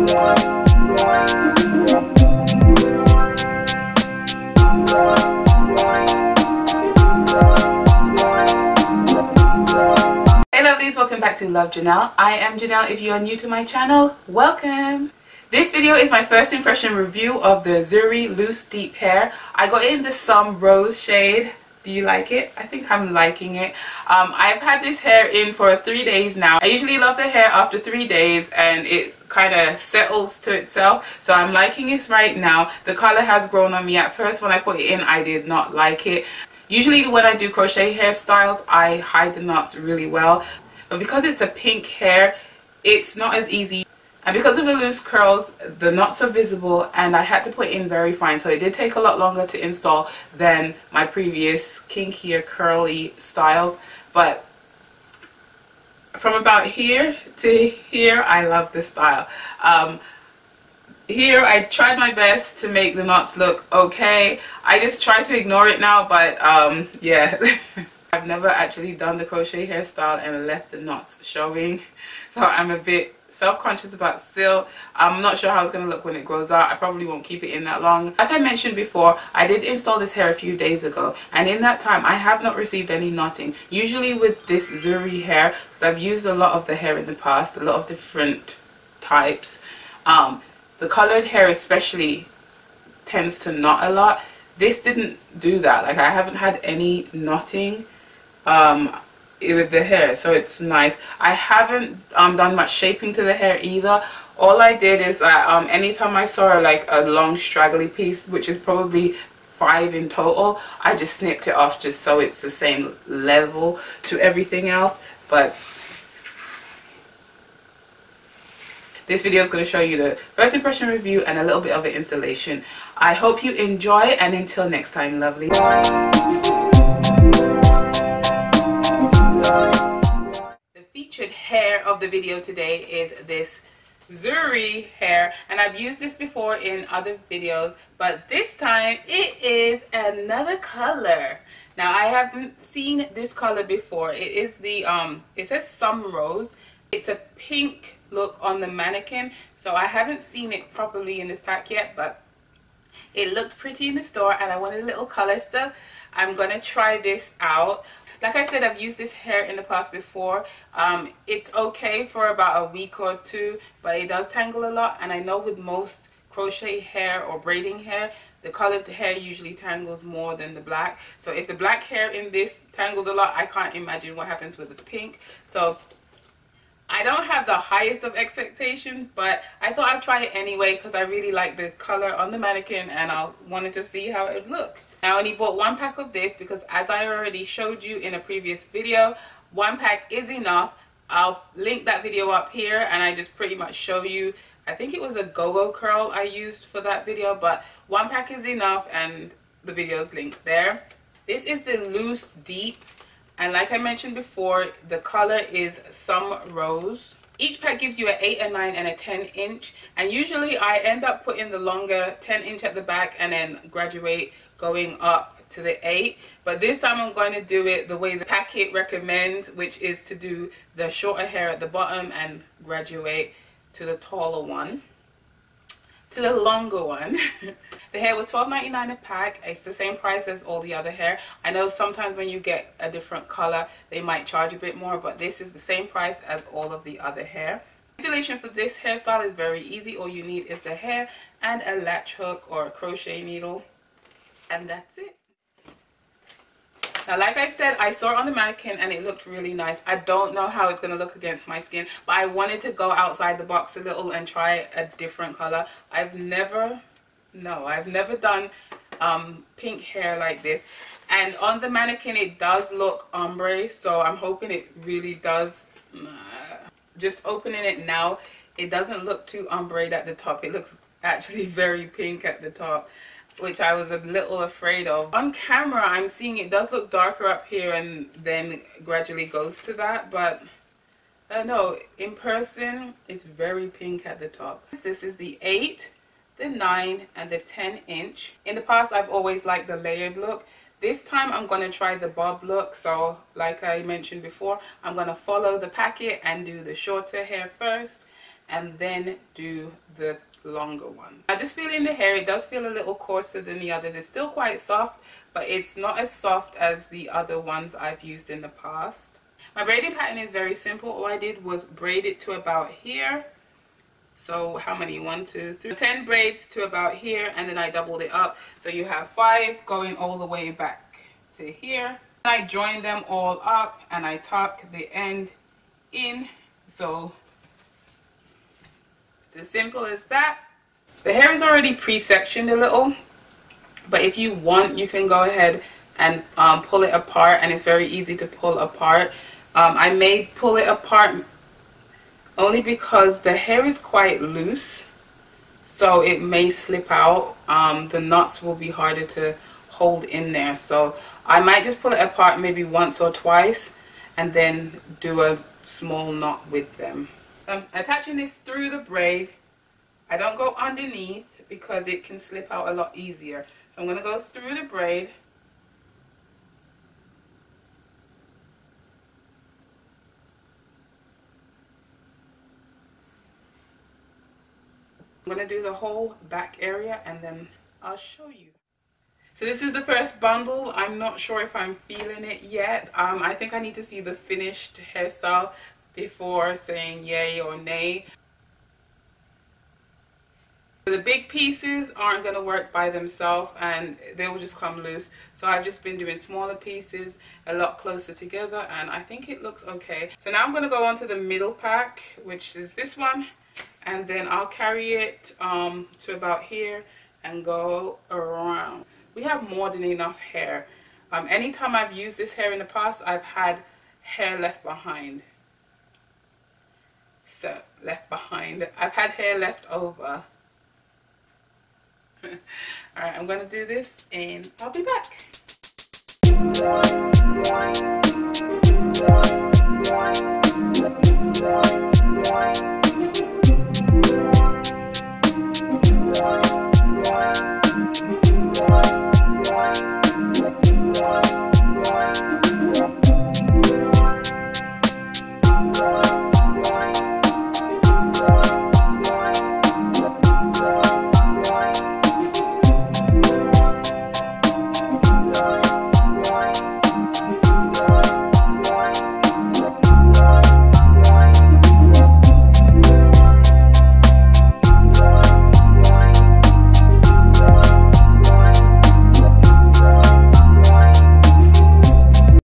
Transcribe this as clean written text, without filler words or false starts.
Welcome back to Love Janelle. I am Janelle. If you are new to my channel, welcome. This video is my first impression review of the Zury Loose Deep hair. I got it in the Som Rose shade. Do you like it? I think I'm liking it. I've had this hair in for 3 days now. I usually love the hair after 3 days and it kind of settles to itself, so I'm liking it right now. The color has grown on me. At first when I put it in, I did not like it. Usually when I do crochet hairstyles, I hide the knots really well. But because it's a pink hair, it's not as easy. And because of the loose curls, the knots are visible and I had to put it in very fine. So it did take a lot longer to install than my previous kinkier curly styles. But from about here to here, I love this style. Here I tried my best to make the knots look okay. I just try to ignore it now, but yeah. I've never actually done the crochet hairstyle and left the knots showing, so I'm a bit self-conscious about still. I'm not sure how it's going to look when it grows out. I probably won't keep it in that long. Like I mentioned before, I did install this hair a few days ago, and in that time I have not received any knotting. Usually with this Zury hair, because I've used a lot of the hair in the past, a lot of different types, the colored hair especially tends to knot a lot. This didn't do that. Like, I haven't had any knotting with the hair, so it's nice. I haven't done much shaping to the hair either. All I did is that anytime I saw like a long straggly piece, which is probably 5 in total, I just snipped it off just so it's the same level to everything else. But this video is going to show you the first impression review and a little bit of an installation. I hope you enjoy, and until next time, lovely. The featured hair of the video today is this Zury hair, and I've used this before in other videos, but this time it is another color. Now, I haven't seen this color before. It is the it says Som Rose. It's a pink look on the mannequin, so I haven't seen it properly in this pack yet, but it looked pretty in the store and I wanted a little color, so I'm gonna try this out. Like I said, I've used this hair in the past before. It's okay for about a week or two, but it does tangle a lot, and I know with most crochet hair or braiding hair, the colored hair usually tangles more than the black. So if the black hair in this tangles a lot, I can't imagine what happens with the pink. So I don't have the highest of expectations, but I thought I'd try it anyway because I really like the color on the mannequin and I wanted to see how it would look. I only bought 1 pack of this because, as I already showed you in a previous video, 1 pack is enough. I'll link that video up here and I just pretty much show you. I think it was a go-go curl I used for that video, but 1 pack is enough and the video is linked there. This is the Loose Deep. And like I mentioned before, the color is Som Rose. Each pack gives you an 8, a 9, and a 10 inch. And usually I end up putting the longer 10 inch at the back and then graduate going up to the 8. But this time I'm going to do it the way the packet recommends, which is to do the shorter hair at the bottom and graduate to the taller one. To the longer one. The hair was $12.99 a pack. It's the same price as all the other hair. I know sometimes when you get a different color they might charge a bit more, but this is the same price as all of the other hair. Installation for this hairstyle is very easy. All you need is the hair and a latch hook or a crochet needle, and that's it. Now, like I said, I saw it on the mannequin and it looked really nice. I don't know how it's going to look against my skin, but I wanted to go outside the box a little and try a different color. I've never done pink hair like this. And on the mannequin it does look ombre, so I'm hoping it really does. Just opening it now, it doesn't look too ombre at the top. It looks actually very pink at the top, which I was a little afraid of. On camera I'm seeing it does look darker up here and then gradually goes to that, but no, in person it's very pink at the top. This is the 8, the 9, and the 10 inch. In the past I've always liked the layered look. This time I'm going to try the bob look, so like I mentioned before, I'm going to follow the packet and do the shorter hair first and then do the longer ones. I just feel in the hair, it does feel a little coarser than the others. It's still quite soft, but it's not as soft as the other ones I've used in the past. My braiding pattern is very simple. All I did was braid it to about here. So how many? 1, 2, 3, 10 braids to about here, and then I doubled it up. So you have 5 going all the way back to here. I join them all up and I tuck the end in. So it's as simple as that. The hair is already pre-sectioned a little, but if you want, you can go ahead and pull it apart, and it's very easy to pull apart. I may pull it apart only because the hair is quite loose, so it may slip out. The knots will be harder to hold in there, so I might just pull it apart maybe once or twice and then do a small knot with them. I'm attaching this through the braid. I don't go underneath because it can slip out a lot easier. So I'm going to go through the braid. I'm going to do the whole back area and then I'll show you. So this is the first bundle. I'm not sure if I'm feeling it yet. I think I need to see the finished hairstyle before saying yay or nay. The big pieces aren't going to work by themselves and they will just come loose. So I've just been doing smaller pieces a lot closer together, and I think it looks okay. So now I'm going to go on to the middle pack, which is this one, and then I'll carry it to about here and go around. We have more than enough hair. Anytime I've used this hair in the past, I've had hair left behind. So I've had hair left over. Alright, I'm going to do this and I'll be back.